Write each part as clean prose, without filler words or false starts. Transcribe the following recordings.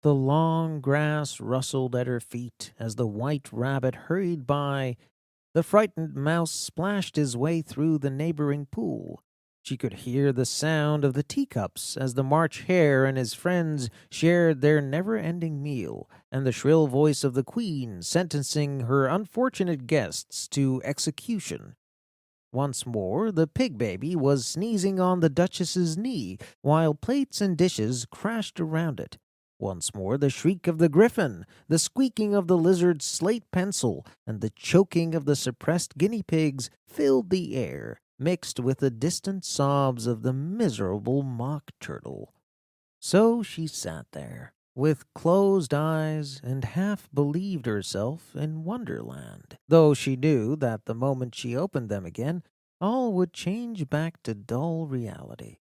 The long grass rustled at her feet as the white rabbit hurried by. The frightened mouse splashed his way through the neighboring pool. She could hear the sound of the teacups as the March Hare and his friends shared their never-ending meal, and the shrill voice of the Queen sentencing her unfortunate guests to execution. Once more, the pig baby was sneezing on the Duchess's knee, while plates and dishes crashed around it. Once more, the shriek of the griffin, the squeaking of the lizard's slate pencil, and the choking of the suppressed guinea pigs filled the air, mixed with the distant sobs of the miserable mock turtle. So she sat there, with closed eyes, and half believed herself in Wonderland, though she knew that the moment she opened them again, all would change back to dull reality.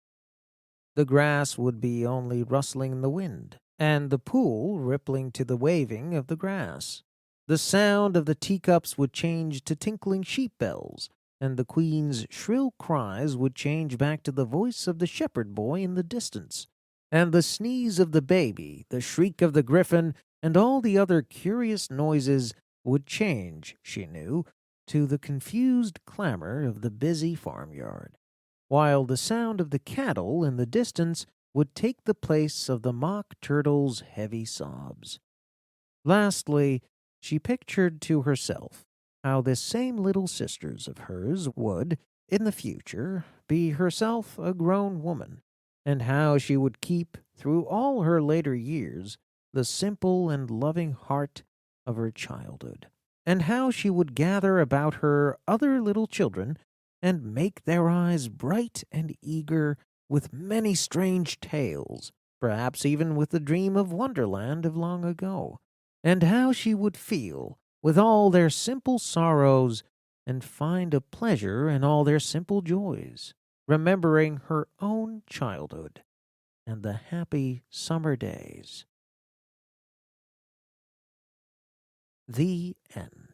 The grass would be only rustling in the wind, and the pool rippling to the waving of the grass. The sound of the teacups would change to tinkling sheep bells, and the Queen's shrill cries would change back to the voice of the shepherd boy in the distance. And the sneeze of the baby, the shriek of the griffin, and all the other curious noises would change, she knew, to the confused clamor of the busy farmyard, while the sound of the cattle in the distance would take the place of the mock turtle's heavy sobs. Lastly, she pictured to herself how this same little sisters of hers would, in the future, be herself a grown woman, and how she would keep, through all her later years, the simple and loving heart of her childhood, and how she would gather about her other little children and make their eyes bright and eager with many strange tales, perhaps even with the dream of Wonderland of long ago, and how she would feel with all their simple sorrows and find a pleasure in all their simple joys, remembering her own childhood and the happy summer days. The end.